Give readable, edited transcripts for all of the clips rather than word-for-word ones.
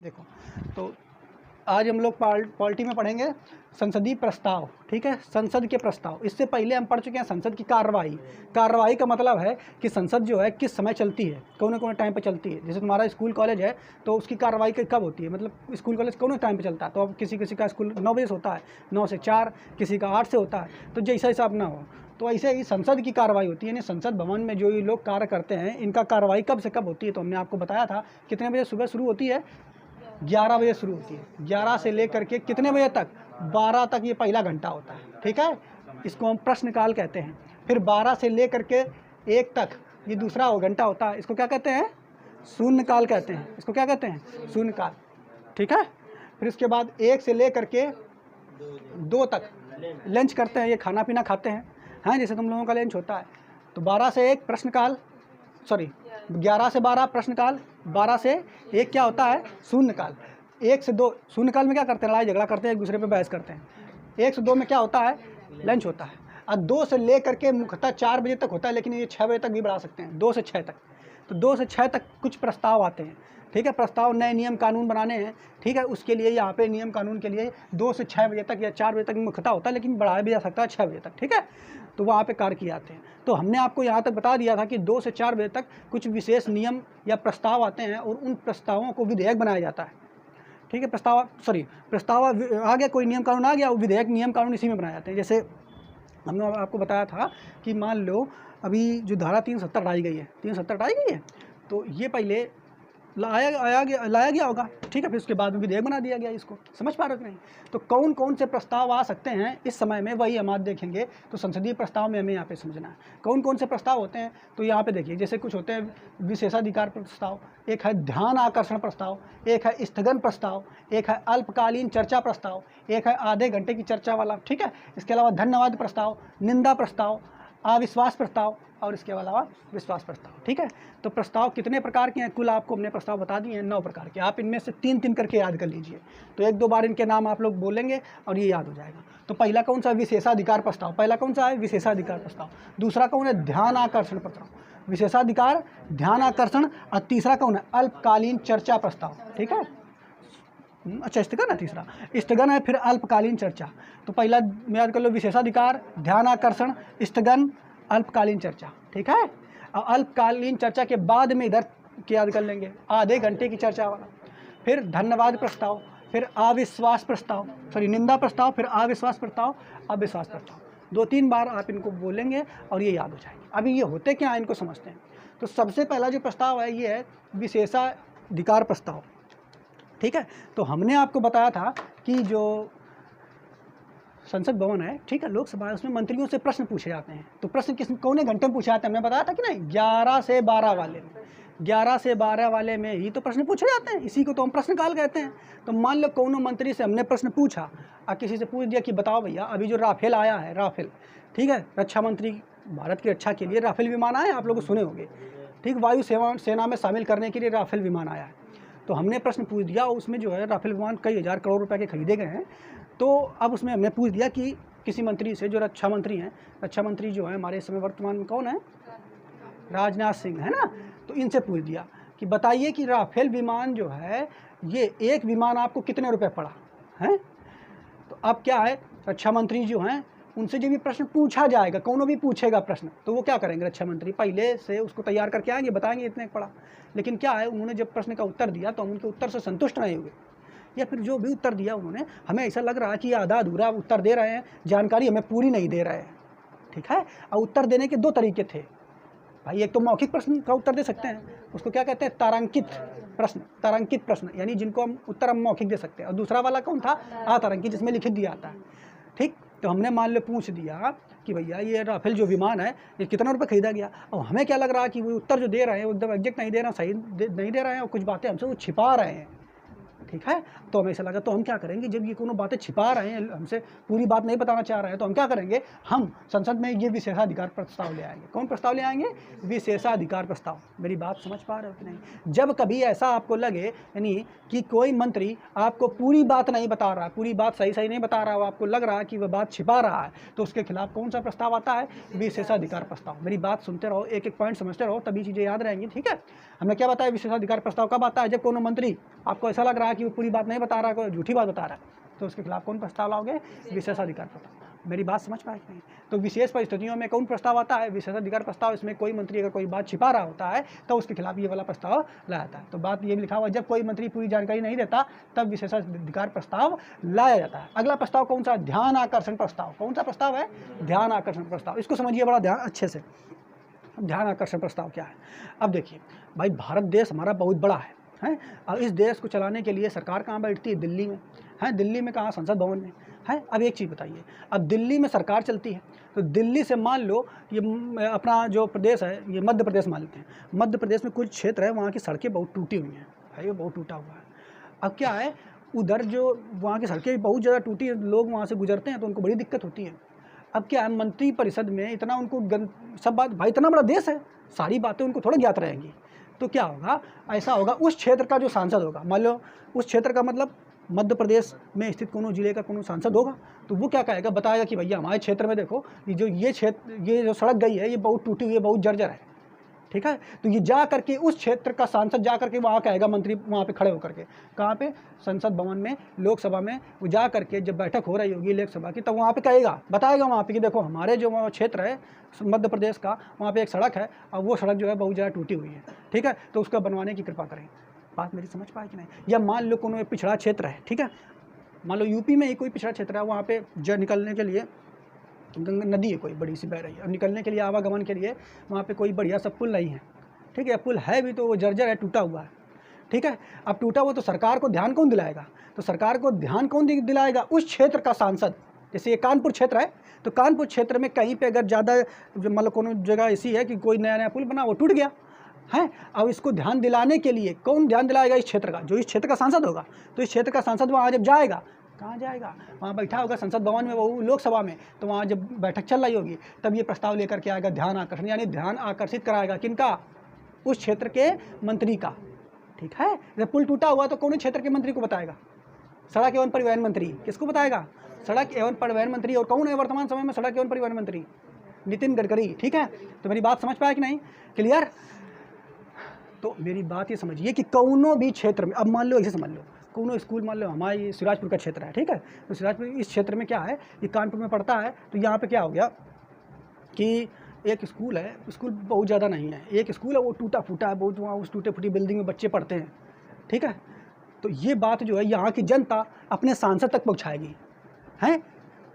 देखो, तो आज हम लोग पॉलिटी में पढ़ेंगे संसदीय प्रस्ताव। ठीक है, संसद के प्रस्ताव। इससे पहले हम पढ़ चुके हैं संसद की कार्रवाई। कार्रवाई का मतलब है कि संसद जो है किस समय चलती है, कौन कौन टाइम पे चलती है। जैसे तुम्हारा स्कूल कॉलेज है तो उसकी कार्रवाई कब होती है, मतलब स्कूल कॉलेज कौन टाइम पे चलता है। तो अब किसी किसी का स्कूल 9 बजे से होता है, 9 से 4, किसी का 8 से होता है, तो जैसा हिसाब ना हो। तो ऐसे ही संसद की कार्रवाई होती है, यानी संसद भवन में जो ये लोग कार्य करते हैं इनका कार्रवाई कब से कब होती है। तो हमने आपको बताया था कितने बजे सुबह शुरू होती है, 11 बजे शुरू होती है। 11 से लेकर के कितने बजे तक, 12 तक ये पहला घंटा होता है। ठीक है, इसको हम प्रश्नकाल कहते हैं। फिर 12 से लेकर के 1 तक ये दूसरा घंटा होता है, इसको क्या कहते हैं, शून्यकाल कहते हैं। इसको क्या कहते हैं, शून्यकाल। ठीक है, फिर इसके बाद 1 से लेकर के 2 तक लंच करते हैं, ये खाना पीना खाते हैं, हाँ, जैसे तुम लोगों का लंच होता है। तो 12 से 1 प्रश्नकाल, 11 से 12 प्रश्नकाल, 12 से 1 क्या होता है, शून्यकाल। 1 से 2 शून्यकाल में क्या करते हैं, लड़ाई झगड़ा करते हैं, एक दूसरे पे बहस करते हैं। 1 से 2 में क्या होता है, लंच होता है। और 2 से लेकर के मुख्यतः 4 बजे तक होता है, लेकिन ये 6 बजे तक भी बढ़ा सकते हैं, 2 से 6 तक। तो 2 से 6 तक कुछ प्रस्ताव आते हैं। ठीक है, प्रस्ताव नए नियम कानून बनाने हैं। ठीक है, उसके लिए यहाँ पे नियम कानून के लिए 2 से 6 बजे तक या 4 बजे तक मुख्यतः होता है, लेकिन बढ़ाया भी जा सकता है 6 बजे तक। ठीक है, तो वहाँ पे कार्य किए जाते हैं। तो हमने आपको यहाँ तक बता दिया था कि 2 से 4 बजे तक कुछ विशेष नियम या प्रस्ताव आते हैं और उन प्रस्तावों को विधेयक बनाया जाता है। ठीक है, प्रस्ताव आ गया, कोई नियम कानून आ गया, विधेयक नियम कानून इसी में बनाए जाते हैं। जैसे हमने आपको बताया था कि मान लो अभी जो धारा 370 लाई गई है, 370 लाई गई है, तो ये पहले लाया गया होगा। ठीक है, फिर उसके बाद में विधेयक बना दिया गया। इसको समझ पा रहे हो कि नहीं। तो कौन कौन से प्रस्ताव आ सकते हैं इस समय में, वही हम आज देखेंगे। तो संसदीय प्रस्ताव में हमें यहाँ पे समझना है कौन कौन से प्रस्ताव होते हैं। तो यहाँ पे देखिए, जैसे कुछ होते हैं विशेषाधिकार प्रस्ताव, एक है ध्यान आकर्षण प्रस्ताव, एक है स्थगन प्रस्ताव, एक है अल्पकालीन चर्चा प्रस्ताव, एक है आधे घंटे की चर्चा वाला। ठीक है, इसके अलावा धन्यवाद प्रस्ताव, निंदा प्रस्ताव, अविश्वास प्रस्ताव और इसके अलावा विश्वास प्रस्ताव। ठीक है, तो प्रस्ताव कितने प्रकार के हैं, कुल आपको हमने प्रस्ताव बता दिए हैं 9 प्रकार के। आप इनमें से 3-3 करके याद कर लीजिए। तो 1-2 बार इनके नाम आप लोग बोलेंगे और ये याद हो जाएगा। तो पहला कौन सा, विशेषाधिकार प्रस्ताव। पहला कौन सा है, विशेषाधिकार प्रस्ताव। दूसरा कौन है, ध्यान आकर्षण प्रस्ताव, विशेषाधिकार, ध्यान आकर्षण। और तीसरा कौन है, अल्पकालीन चर्चा प्रस्ताव। ठीक है, अच्छा, स्थगन है तीसरा, स्थगन है, फिर अल्पकालीन चर्चा। तो पहला याद कर लो, विशेषाधिकार, ध्यान आकर्षण, स्थगन, अल्पकालीन चर्चा। ठीक है, और अल्पकालीन चर्चा के बाद में इधर क्या याद कर लेंगे, आधे घंटे की चर्चा वाला। फिर धन्यवाद प्रस्ताव, फिर अविश्वास प्रस्ताव, निंदा प्रस्ताव, फिर अविश्वास प्रस्ताव, अविश्वास प्रस्ताव। 2-3 बार आप इनको बोलेंगे और ये याद हो जाएंगे। अभी ये होते क्या, इनको समझते हैं। तो सबसे पहला जो प्रस्ताव है ये है विशेषाधिकार प्रस्ताव। ठीक है, तो हमने आपको बताया था कि जो संसद भवन है, ठीक है, लोकसभा है, उसमें मंत्रियों से प्रश्न पूछे जाते हैं। तो प्रश्न कौन घंटे में पूछे जाते हैं, हमने बताया था कि नहीं, 11 से 12 वाले में। 11 से 12 वाले में ही तो प्रश्न पूछे जाते हैं, इसी को तो हम प्रश्नकाल कहते हैं। तो मान लो कौन मंत्री से हमने प्रश्न पूछा और किसी से पूछ दिया कि बताओ भैया, अभी जो राफेल आया है, राफेल, ठीक है, रक्षा मंत्री भारत की रक्षा के लिए राफेल विमान आए, आप लोग सुने होंगे। ठीक, वायु सेना में शामिल करने के लिए राफेल विमान आया है। तो हमने प्रश्न पूछ दिया, उसमें जो है राफेल विमान कई हज़ार करोड़ रुपए के खरीदे गए हैं। तो अब उसमें हमने पूछ दिया कि किसी मंत्री से, जो रक्षा मंत्री हैं, रक्षा मंत्री जो है हमारे समय वर्तमान में कौन है, राजनाथ सिंह, है ना। तो इनसे पूछ दिया कि बताइए कि राफेल विमान जो है, ये एक विमान आपको कितने रुपए पड़ा है। तो अब क्या है, रक्षा मंत्री जो हैं उनसे जब भी प्रश्न पूछा जाएगा, कौन भी पूछेगा प्रश्न, तो वो क्या करेंगे, रक्षा मंत्री पहले से उसको तैयार करके आएंगे, बताएंगे इतने पड़ा। लेकिन क्या है, उन्होंने जब प्रश्न का उत्तर दिया तो हम उनके उत्तर से संतुष्ट नहीं हुए, या फिर जो भी उत्तर दिया उन्होंने, हमें ऐसा लग रहा है कि आधा अधूरा उत्तर दे रहे हैं, जानकारी हमें पूरी नहीं दे रहे हैं। ठीक है, और उत्तर देने के 2 तरीके थे भाई। एक तो मौखिक प्रश्न का उत्तर दे सकते हैं, उसको क्या कहते हैं, तारांकित प्रश्न, यानी जिनको हम उत्तर मौखिक दे सकते हैं। और दूसरा वाला कौन था, अतारांकित, जिसमें लिखित दिया आता है। ठीक, तो हमने मान लो पूछ दिया कि भैया ये राफेल जो विमान है ये कितना रुपए खरीदा गया। और हमें क्या लग रहा है कि वो उत्तर जो दे रहे हैं वो एकदम एग्जैक्ट नहीं दे रहे हैं, सही नहीं दे रहे हैं, और कुछ बातें हमसे वो छिपा रहे हैं। ठीक है। तो हमें ऐसा लगा, तो हम क्या करेंगे, जब ये कोनो बातें छिपा रहे हैं, हमसे पूरी बात नहीं बताना चाह रहे हैं, तो हम क्या करेंगे, हम संसद में ये विशेषाधिकार प्रस्ताव ले आएंगे। कौन प्रस्ताव ले आएंगे? विशेषाधिकार प्रस्ताव। मेरी बात समझ पा रहे हो कि नहीं? जब कभी ऐसा आपको लगे यानी कि कोई मंत्री आपको पूरी बात नहीं बता रहा, पूरी बात सही नहीं बता रहा हो, आपको लग रहा है कि वह बात छिपा रहा है, तो उसके खिलाफ कौन सा प्रस्ताव आता है? विशेषाधिकार प्रस्ताव। मेरी बात सुनते रहो, एक एक पॉइंट समझते रहो, तभी चीज़ें याद रहेंगी, ठीक है। हमने क्या बताया, विशेषाधिकार प्रस्ताव कब आता है? जब कोनो मंत्री आपको ऐसा लग रहा है कि वो पूरी बात नहीं बता रहा, कोई झूठी बात बता रहा है, तो उसके खिलाफ कौन प्रस्ताव लाओगे? विशेषाधिकार प्रस्ताव। मेरी बात समझ पाए कि नहीं? तो विशेष परिस्थितियों में कौन प्रस्ताव आता है? विशेषाधिकार प्रस्ताव। इसमें कोई मंत्री अगर कोई बात छिपा रहा होता है तो उसके खिलाफ ये वाला प्रस्ताव लाया जाता है। तो बात ये भी लिखा हुआ, जब कोई मंत्री पूरी जानकारी नहीं देता तब विशेषाधिकार प्रस्ताव लाया जाता है। अगला प्रस्ताव कौन सा? ध्यान आकर्षण प्रस्ताव। कौन सा प्रस्ताव है? ध्यान आकर्षण प्रस्ताव। इसको समझिए बड़ा ध्यान अच्छे से। ध्यान आकर्षण प्रस्ताव क्या है? अब देखिए भाई, भारत देश हमारा बहुत बड़ा है। और इस देश को चलाने के लिए सरकार कहाँ बैठती है? दिल्ली में है। दिल्ली में कहाँ? संसद भवन में है। अब एक चीज़ बताइए, अब दिल्ली में सरकार चलती है, तो दिल्ली से मान लो ये अपना जो प्रदेश है, ये मध्य प्रदेश मान लेते हैं। मध्य प्रदेश में कुछ क्षेत्र है, वहाँ की सड़कें बहुत टूटी हुई हैं, है, ये बहुत टूटा हुआ है। अब क्या है, उधर जो वहाँ की सड़कें बहुत ज़्यादा टूटी है, लोग वहाँ से गुजरते हैं तो उनको बड़ी दिक्कत होती है। अब क्या है, मंत्री परिषद में इतना उनको सब बात, भाई इतना बड़ा देश है, सारी बातें उनको थोड़ा ज्ञात रहेंगी। तो क्या होगा, ऐसा होगा, उस क्षेत्र का जो सांसद होगा, मान लो उस क्षेत्र का मतलब मध्य प्रदेश में स्थित कोनो जिले का कोनो सांसद होगा, तो वो क्या कहेगा, बताएगा कि भैया हमारे क्षेत्र में देखो ये क्षेत्र, ये जो सड़क गई है, ये बहुत टूटी हुई है, बहुत जर्जर है, ठीक है। तो ये जा करके उस क्षेत्र का सांसद जा करके वहाँ कहेगा, मंत्री वहाँ पे खड़े होकर के, कहाँ पे? संसद भवन में, लोकसभा में। वो जा करके जब बैठक हो रही होगी लोकसभा की, तब वहाँ पे कहेगा, बताएगा वहाँ पे कि देखो हमारे जो क्षेत्र है मध्य प्रदेश का, वहाँ पे एक सड़क है और वो सड़क जो है बहुत ज़्यादा टूटी हुई है, ठीक है, तो उसको बनवाने की कृपा करें। बात मेरी समझ पाए कि नहीं? या मान लो कोनो पिछड़ा क्षेत्र है, ठीक है, मान लो यूपी में ही कोई पिछड़ा क्षेत्र है, वहाँ पे जो निकलने के लिए गंगा नदी है कोई बड़ी सी बह रही है, अब निकलने के लिए, आवागमन के लिए वहाँ पे कोई बढ़िया सा पुल नहीं है, ठीक है। पुल है भी तो वो जर्जर है, टूटा हुआ है, ठीक है। अब टूटा हुआ तो सरकार को ध्यान कौन दिलाएगा? तो सरकार को ध्यान कौन दिलाएगा? उस क्षेत्र का सांसद। जैसे ये कानपुर क्षेत्र है, तो कानपुर क्षेत्र में कहीं पे अगर ज़्यादा मतलब कोनो जगह ऐसी है कि कोई नया पुल बना, वो टूट गया है, अब इसको ध्यान दिलाने के लिए कौन ध्यान दिलाएगा? इस क्षेत्र का, जो इस क्षेत्र का सांसद होगा। तो इस क्षेत्र का सांसद वहाँ जब जाएगा, कहाँ जाएगा? वहाँ बैठा होगा संसद भवन में, वो लोकसभा में, तो वहाँ जब बैठक चल रही होगी तब ये प्रस्ताव लेकर के आएगा, ध्यान आकर्षण, यानी ध्यान आकर्षित कराएगा किनका? उस क्षेत्र के मंत्री का, ठीक है। जब पुल टूटा हुआ तो कौन क्षेत्र के मंत्री को बताएगा? सड़क एवं परिवहन मंत्री। किसको बताएगा? सड़क एवं परिवहन मंत्री। और कौन है वर्तमान समय में सड़क एवं परिवहन मंत्री? नितिन गडकरी, ठीक है। तो मेरी बात समझ पाया कि नहीं? क्लियर? तो मेरी बात ये समझिए कि कौनो भी क्षेत्र में, अब मान लो ऐसे समझ लो, कौनो स्कूल, मान लो हमारे सिराजपुर का क्षेत्र है, ठीक है, तो सिराजपुर इस क्षेत्र में क्या है, ये कानपुर में पड़ता है, तो यहाँ पे क्या हो गया कि एक स्कूल है, स्कूल बहुत ज़्यादा नहीं है, एक स्कूल है वो टूटा फूटा है बहुत, वहाँ उस टूटे फूटी बिल्डिंग में बच्चे पढ़ते हैं, ठीक है। तो ये बात जो है यहाँ की जनता अपने सांसद तक पहुँचाएगी, हैं,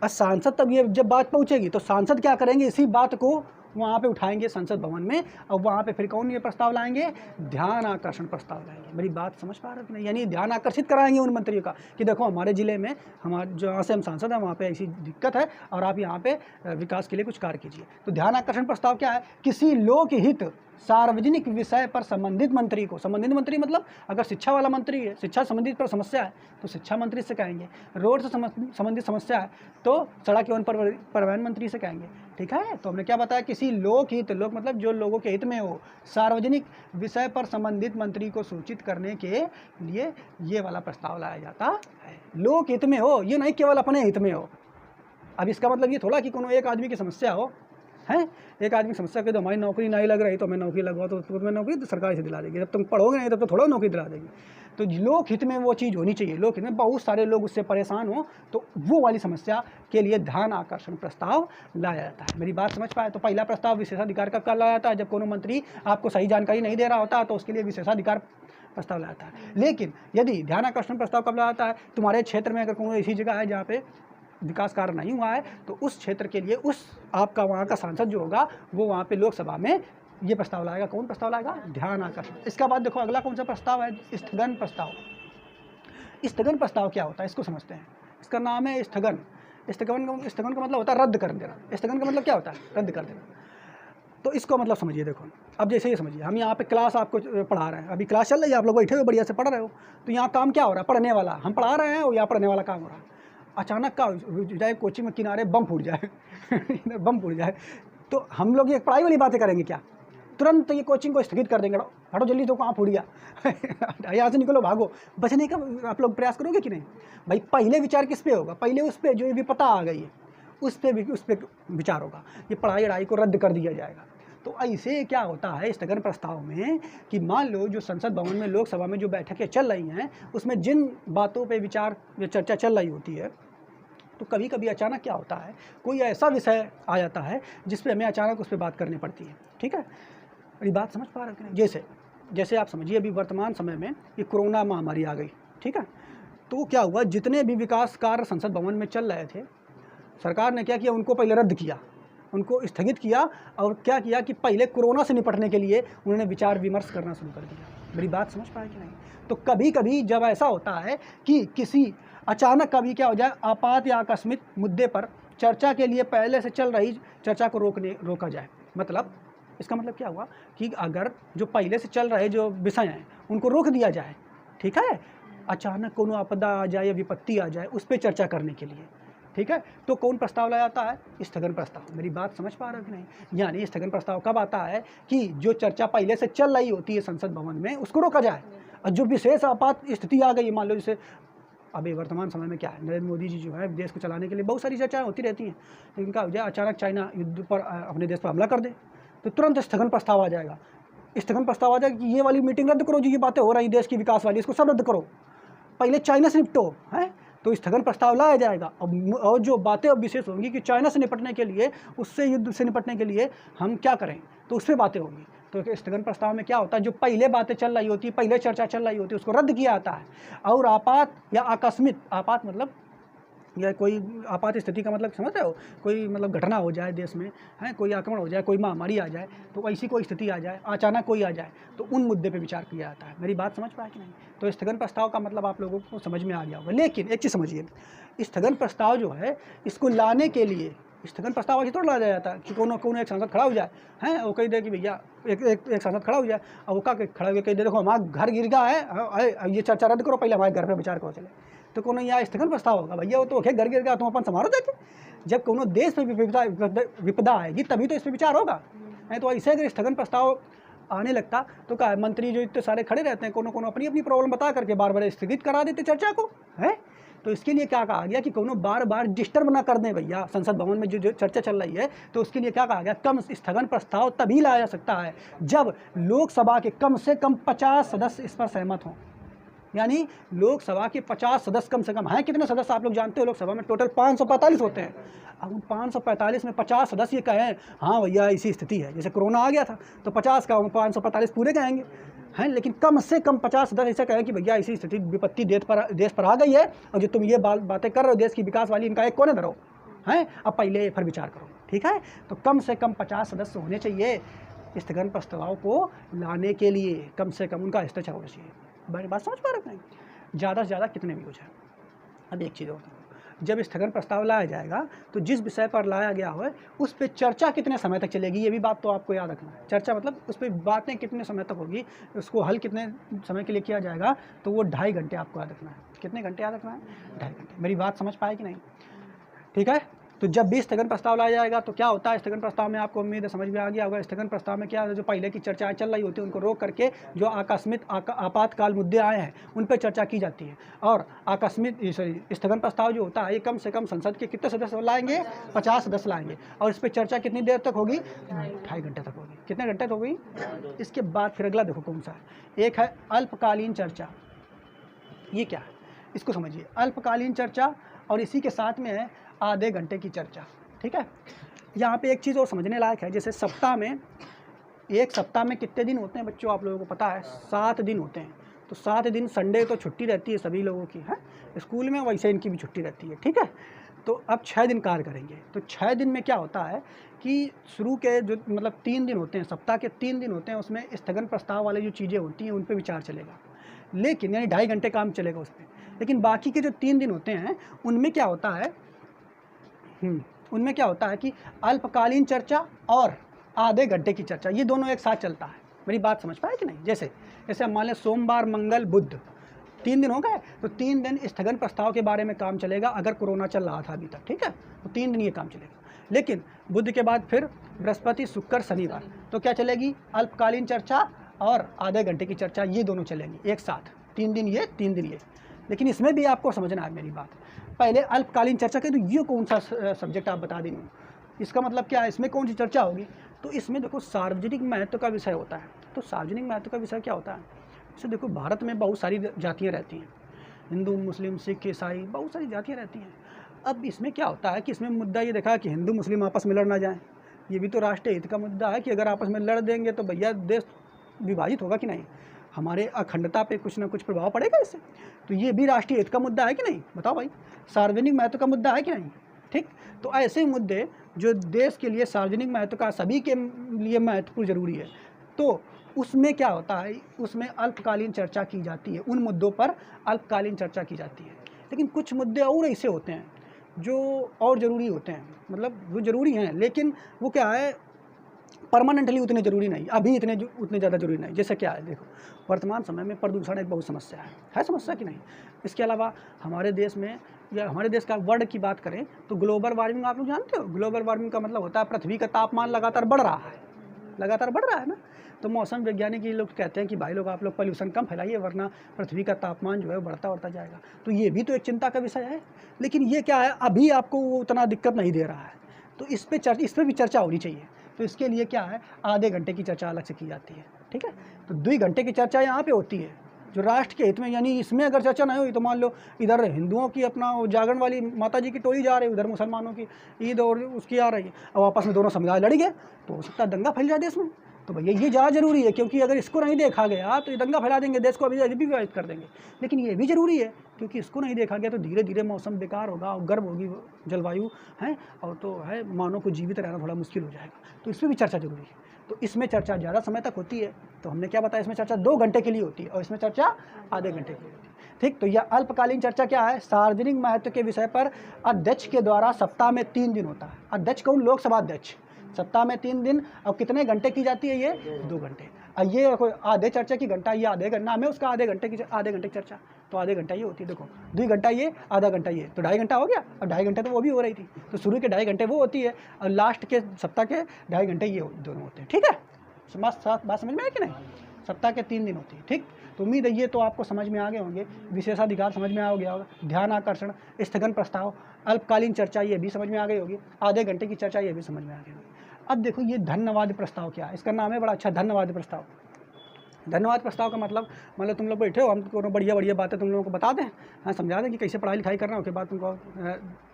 और सांसद तक ये जब बात पहुँचेगी तो सांसद क्या करेंगे, इसी बात को वहाँ पे उठाएंगे संसद भवन में, और वहाँ पे फिर कौन ये प्रस्ताव लाएंगे? ध्यान आकर्षण प्रस्ताव लाएंगे। मेरी बात समझ पा रहे हो? यानी ध्यान आकर्षित कराएंगे उन मंत्रियों का कि देखो हमारे ज़िले में, हमारे जहाँ से हम सांसद हैं वहाँ पे ऐसी दिक्कत है और आप यहाँ पे विकास के लिए कुछ कार्य कीजिए। तो ध्यान आकर्षण प्रस्ताव क्या है? किसी लोकहित सार्वजनिक विषय पर संबंधित मंत्री को, संबंधित मंत्री मतलब अगर शिक्षा वाला मंत्री है, शिक्षा संबंधित पर समस्या है तो शिक्षा मंत्री से कहेंगे, रोड से संबंधित समस्या है तो सड़क एवं परिवहन मंत्री से कहेंगे, ठीक है। तो हमने क्या बताया? किसी लोकहित, लोक मतलब जो लोगों के हित में हो, सार्वजनिक विषय पर संबंधित मंत्री को सूचित करने के लिए ये वाला प्रस्ताव लाया जाता है। लोक हित में हो, ये नहीं केवल अपने हित में हो। अब इसका मतलब ये थोड़ा कि कोनो एक आदमी की समस्या हो, हैं, एक आदमी की समस्या के तो हमारी नौकरी नहीं लग रही तो हमें नौकरी लगवा, तो तुम्हें नौकरी तो सरकार से दिला देगी, जब तुम पढ़ोगे नहीं तब तो थोड़ा नौकरी दिला देगी। तो लोक हित में वो चीज़ होनी चाहिए, लोक हित में बहुत सारे लोग उससे परेशान हो, तो वो वाली समस्या के लिए ध्यान आकर्षण प्रस्ताव लाया जाता है। मेरी बात समझ पाए? तो पहला प्रस्ताव विशेषाधिकार कब लाया जाता है? जब कोनो मंत्री आपको सही जानकारी नहीं दे रहा होता तो उसके लिए विशेषाधिकार प्रस्ताव लाया जाता है। लेकिन यदि ध्यान आकर्षण प्रस्ताव कब लाया जाता है? तुम्हारे क्षेत्र में अगर कोई ऐसी जगह है जहाँ पे विकास कार्य नहीं हुआ है तो उस क्षेत्र के लिए उस आपका वहाँ का सांसद जो होगा वो वहाँ पे लोकसभा में ये प्रस्ताव लाएगा। कौन प्रस्ताव लाएगा? ध्यान आकर्षण। इसका बाद देखो अगला कौन सा प्रस्ताव है? स्थगन प्रस्ताव। स्थगन प्रस्ताव क्या होता है इसको समझते हैं। इसका नाम है स्थगन। स्थगन का मतलब होता है रद्द कर देना। स्थगन का मतलब क्या होता है? रद्द कर देना। तो इसको मतलब समझिए, देखो अब जैसे ये समझिए, हम यहाँ पे क्लास आपको पढ़ा रहे हैं, अभी क्लास चल रही है, आप लोग बैठे हुए बढ़िया से पढ़ रहे हो, तो यहाँ काम क्या हो रहा है, पढ़ने वाला हम पढ़ा रहे हैं और यहाँ पढ़ने वाला काम हो रहा है। अचानक का जाए कोचिंग में किनारे बम फूट जाए इधर बम फूट जाए, तो हम लोग ये पढ़ाई वाली बातें करेंगे क्या? तुरंत ये कोचिंग को स्थगित कर देंगे, हटो जल्दी, तो कहाँ फूट गया यहाँ से निकलो, भागो। बचने का आप लोग प्रयास करोगे कि नहीं? भाई पहले विचार किस पे होगा? पहले उस पर जो विपदा आ गई है उस पर विचार होगा, ये पढ़ाई वढ़ाई को रद्द कर दिया जाएगा। तो ऐसे क्या होता है स्थगन प्रस्ताव में कि मान लो जो संसद भवन में, लोकसभा में जो बैठकें चल रही हैं, उसमें जिन बातों पे विचार या चर्चा चल रही होती है, तो कभी कभी अचानक क्या होता है, कोई ऐसा विषय आ जाता है जिस पे हमें अचानक उस पर बात करनी पड़ती है। ठीक है, मेरी बात समझ पा रहे हैं? जैसे आप समझिए, अभी वर्तमान समय में ये कोरोना महामारी आ गई, ठीक है, तो क्या हुआ, जितने भी विकास कार्य संसद भवन में चल रहे थे, सरकार ने क्या किया, उनको पहले रद्द किया, उनको स्थगित किया, और क्या किया कि पहले कोरोना से निपटने के लिए उन्होंने विचार विमर्श करना शुरू कर दिया। मेरी बात समझ पाए कि नहीं? तो कभी कभी जब ऐसा होता है कि किसी अचानक कभी क्या हो जाए, आपात या आकस्मिक मुद्दे पर चर्चा के लिए पहले से चल रही चर्चा को रोका जाए। मतलब इसका मतलब क्या हुआ कि अगर जो पहले से चल रहे जो विषय हैं उनको रोक दिया जाए, ठीक है, अचानक कोनो आपदा आ जाए या विपत्ति आ जाए उस पर चर्चा करने के लिए, ठीक है, तो कौन प्रस्ताव लाया जाता है? स्थगन प्रस्ताव। मेरी बात समझ पा रहे हो कि नहीं? यानी स्थगन प्रस्ताव कब आता है कि जो चर्चा पहले से चल रही होती है संसद भवन में उसको रोका जाए, और जो विशेष आपात स्थिति आ गई, मान लो जैसे अभी वर्तमान समय में क्या है, नरेंद्र मोदी जी जो है देश को चलाने के लिए बहुत सारी चर्चाएं होती रहती हैं, लेकिन क्या हो जाए, अचानक चाइना युद्ध पर अपने देश पर हमला कर दे, तो तुरंत स्थगन प्रस्ताव आ जाएगा। स्थगन प्रस्ताव आ जाएगा कि ये वाली मीटिंग रद्द करो जी, ये बातें हो रही देश की विकास वाली, इसको सब रद्द करो, पहले चाइना से निपटो, है, तो स्थगन प्रस्ताव लाया जाएगा। और जो बातें अब विशेष होंगी कि चाइना से निपटने के लिए, उससे युद्ध से निपटने के लिए हम क्या करें, तो उस पर बातें होंगी। तो स्थगन प्रस्ताव में क्या होता है, जो पहले बातें चल रही होती है, पहले चर्चा चल रही होती है, उसको रद्द किया जाता है। और आपात या आकस्मिक, आपात मतलब या कोई आपात स्थिति का मतलब समझ रहे हो, कोई मतलब घटना हो जाए देश में, है, कोई आक्रमण हो जाए, कोई महामारी आ जाए, तो ऐसी कोई स्थिति आ जाए, अचानक कोई आ जाए, तो उन मुद्दे पे विचार किया जाता है। मेरी बात समझ पाए कि नहीं? तो स्थगन प्रस्ताव का मतलब आप लोगों को समझ में आ गया होगा। लेकिन एक चीज़ समझिए, स्थगन प्रस्ताव जो है इसको लाने के लिए, स्थगन प्रस्ताव ऐसे थोड़ा लाया जाता है कि कोनो एक सांसद खड़ा हो जाए, हैं, वो कही दे कि भैया एक सांसद खड़ा हो जाए, और वो खड़ा होकर कही दे, देखो हमारा घर गिर गया है, ये चर्चा रद्द करो, पहले हमारे घर पर विचार करो चले, तो कोनो यहाँ स्थगन प्रस्ताव होगा? भैया वो तो घर गिर गया, तुम अपन समारोह देखे, जब कोनो देश पे विपदा आएगी तभी तो इस पर विचार होगा, नहीं तो ऐसे अगर स्थगन प्रस्ताव आने लगता तो क्या है, मंत्री जो इतने सारे खड़े रहते हैं, कोनो अपनी अपनी प्रॉब्लम बता करके बार बार स्थगित करा देते चर्चा को, है। तो इसके लिए क्या कहा गया कि कोनो बार बार डिस्टर्ब ना कर दें भैया संसद भवन में जो चर्चा चल रही है, तो उसके लिए क्या कहा गया, कम स्थगन प्रस्ताव तभी लाया जा सकता है जब लोकसभा के कम से कम 50 सदस्य इस पर सहमत हों। यानी लोकसभा के 50 सदस्य कम से कम हैं। कितने सदस्य आप लोग जानते हो लोकसभा में? टोटल 545 होते हैं। अब उन 545 में 50 सदस्य ये कहें हाँ भैया ऐसी स्थिति है, जैसे कोरोना आ गया था तो 50 का 545 पूरे कहेंगे, हैं, लेकिन कम से कम 50 सदस्य ऐसा कहें कि भैया ऐसी स्थिति विपत्ति देश पर आ गई है, और जो तुम ये बातें कर रहे हो देश की विकास वाली, इनका एक कोने धरो, हैं, अब पहले फिर विचार करो, ठीक है। तो कम से कम 50 सदस्य होने चाहिए स्थगन प्रस्ताव को लाने के लिए, कम से कम उनका हस्ताक्षर होना चाहिए। बड़ी बात समझ पा रहे हैं? ज़्यादा से ज़्यादा कितने भी हो जाए। अब एक चीज़ और, जब स्थगन प्रस्ताव लाया जाएगा तो जिस विषय पर लाया गया हो उस पर चर्चा कितने समय तक चलेगी, ये भी बात तो आपको याद रखना है। चर्चा मतलब उस पर बातें कितने समय तक होगी, उसको हल कितने समय के लिए किया जाएगा, तो वो 2.5 घंटे आपको याद रखना है। कितने घंटे याद रखना है? 2.5 घंटे। मेरी बात समझ पाए कि नहीं? ठीक है। तो जब भी स्थगन प्रस्ताव लाया जाएगा तो क्या होता है, स्थगन प्रस्ताव में आपको उम्मीद है समझ में आ गया होगा। स्थगन प्रस्ताव में क्या है, जो पहले की चर्चाएं चल रही होती है उनको रोक करके जो आकस्मिक आपातकाल मुद्दे आए हैं उन पर चर्चा की जाती है। और स्थगन प्रस्ताव जो होता है ये कम से कम संसद के कितने सदस्य लाएंगे? 50 सदस्य लाएंगे। और इस पर चर्चा कितनी देर तक होगी? 2.5 घंटे तक होगी। कितने घंटे तक होगी? इसके बाद फिर अगला देखो कौन सा है, एक है अल्पकालीन चर्चा। ये क्या है इसको समझिए, अल्पकालीन चर्चा, और इसी के साथ में है आधे घंटे की चर्चा। ठीक है। यहाँ पे एक चीज़ और समझने लायक है, जैसे एक सप्ताह में कितने दिन होते हैं बच्चों, आप लोगों को पता है? 7 दिन होते हैं। तो 7 दिन, संडे तो छुट्टी रहती है सभी लोगों की, है स्कूल में, वैसे इनकी भी छुट्टी रहती है। ठीक है। तो अब 6 दिन कार्य करेंगे। तो 6 दिन में क्या होता है कि शुरू के जो मतलब 3 दिन होते हैं, सप्ताह के 3 दिन होते हैं, उसमें स्थगन प्रस्ताव वाली जो चीज़ें होती हैं उन पर विचार चलेगा, लेकिन यानी 2.5 घंटे काम चलेगा उस पर। लेकिन बाकी के जो 3 दिन होते हैं उनमें क्या होता है, उनमें क्या होता है कि अल्पकालीन चर्चा और आधे घंटे की चर्चा, ये दोनों एक साथ चलता है। मेरी बात समझ पाए कि नहीं? जैसे जैसे हम मान लें सोमवार मंगल बुध 3 दिन हो गए, तो 3 दिन स्थगन प्रस्ताव के बारे में काम चलेगा, अगर कोरोना चल रहा था अभी तक, ठीक है, तो 3 दिन ये काम चलेगा। लेकिन बुध के बाद फिर बृहस्पति शुक्र शनिवार, तो क्या चलेगी? अल्पकालीन चर्चा और आधे घंटे की चर्चा, ये दोनों चलेंगी एक साथ, 3 दिन ये 3 दिन ये। लेकिन इसमें भी आपको समझना है मेरी बात, पहले अल्पकालीन चर्चा के, तो ये कौन सा सब्जेक्ट आप बता देंगे, इसका मतलब क्या है, इसमें कौन सी चर्चा होगी? तो इसमें देखो सार्वजनिक महत्व का विषय होता है। तो सार्वजनिक महत्व का विषय क्या होता है? जैसे देखो भारत में बहुत सारी जातियाँ रहती हैं, हिंदू मुस्लिम सिख ईसाई, बहुत सारी जातियाँ रहती हैं। अब इसमें क्या होता है कि इसमें मुद्दा ये देखा है कि हिंदू मुस्लिम आपस में लड़ ना जाएँ, ये भी तो राष्ट्रीय हित का मुद्दा है कि अगर आपस में लड़ देंगे तो भैया देश विभाजित होगा कि नहीं, हमारे अखंडता पे कुछ ना कुछ प्रभाव पड़ेगा इससे। तो ये भी राष्ट्रीय हित का मुद्दा है कि नहीं? बताओ भाई, सार्वजनिक महत्व का मुद्दा है कि नहीं? ठीक, तो ऐसे मुद्दे जो देश के लिए सार्वजनिक महत्व का, सभी के लिए महत्वपूर्ण जरूरी है, तो उसमें क्या होता है, उसमें अल्पकालीन चर्चा की जाती है, उन मुद्दों पर अल्पकालीन चर्चा की जाती है। लेकिन कुछ मुद्दे और ऐसे होते हैं जो और ज़रूरी होते हैं, मतलब वो ज़रूरी हैं, लेकिन वो क्या है, परमानेंटली उतने ज़रूरी नहीं, अभी उतने ज़्यादा ज़रूरी नहीं। जैसे क्या है, देखो वर्तमान समय में प्रदूषण एक बहुत समस्या है समस्या कि नहीं? इसके अलावा हमारे देश में, या हमारे देश का वर्ल्ड की बात करें तो ग्लोबल वार्मिंग आप लोग जानते हो? ग्लोबल वार्मिंग का मतलब होता है पृथ्वी का तापमान लगातार बढ़ रहा है ना। तो मौसम वैज्ञानिक ये लोग कहते हैं कि भाई लोग आप लोग पोल्यूशन कम फैलाइए, वरना पृथ्वी का तापमान जो है बढ़ता जाएगा। तो ये भी तो एक चिंता का विषय है, लेकिन ये क्या है, अभी आपको वो उतना दिक्कत नहीं दे रहा है, तो इस पर भी चर्चा होनी चाहिए। तो इसके लिए क्या है, आधे घंटे की चर्चा अलग से की जाती है, ठीक है। तो 2 घंटे की चर्चा यहाँ पे होती है जो राष्ट्र के हित में, यानी इसमें अगर चर्चा नहीं हुई तो मान लो इधर हिंदुओं की अपना जागरण वाली माता जी की टोली जा रही है, उधर मुसलमानों की ईद और उसकी आ रही है, अब आपस में दोनों समुदाय लड़ गए तो हो सकता है दंगा फैल जाए देश में। तो भैया ये ज़्यादा ज़रूरी है, क्योंकि अगर इसको नहीं देखा गया तो ये दंगा फैला देंगे, देश को अभी भी विभाजित कर देंगे। लेकिन ये भी ज़रूरी है, क्योंकि इसको नहीं देखा गया तो धीरे धीरे मौसम बेकार होगा और गर्म होगी जलवायु है, और तो है मानव को जीवित रहना थोड़ा मुश्किल हो जाएगा। तो इसमें भी चर्चा जरूरी है। तो इसमें चर्चा ज़्यादा समय तक होती है, तो हमने क्या बताया, इसमें चर्चा 2 घंटे के लिए होती है और इसमें चर्चा आधे घंटे के लिए होती है, ठीक। तो यह अल्पकालीन चर्चा क्या है, सार्वजनिक महत्व के विषय पर अध्यक्ष के द्वारा सप्ताह में 3 दिन होता है। अध्यक्ष कौन? लोकसभा अध्यक्ष। सप्ताह में 3 दिन, और कितने घंटे की जाती है? ये 2 घंटे। और ये कोई आधे चर्चा की घंटा, ये आधे घंटा में उसका आधे घंटे की चर्चा, तो आधे घंटा ये होती है। देखो 2 घंटा ये, आधा घंटा ये, तो 2.5 घंटा हो गया। और 2.5 घंटे तो वो भी हो रही थी, तो शुरू के 2.5 घंटे वो होती है और लास्ट के सप्ताह के 2.5 घंटे ये दोनों होते हैं, ठीक है। बात समझ में है कि नहीं? सप्ताह के 3 दिन होती है, ठीक। तो उम्मीद है ये तो आपको समझ में आ गए होंगे, विशेषाधिकार समझ में आ गया होगा, ध्यान आकर्षण, स्थगन प्रस्ताव, अल्पकालीन चर्चा ये भी समझ में आ गई होगी, आधे घंटे की चर्चा ये भी समझ में आ गई होगी। अब देखो ये धन्यवाद प्रस्ताव क्या है, इसका नाम है बड़ा अच्छा, धन्यवाद प्रस्ताव। धन्यवाद प्रस्ताव का मतलब तुम लोग बैठे हो, हम को बढ़िया बातें तुम लोगों को बता दें, हाँ समझा दें कि कैसे पढ़ाई लिखाई करना, उसके बाद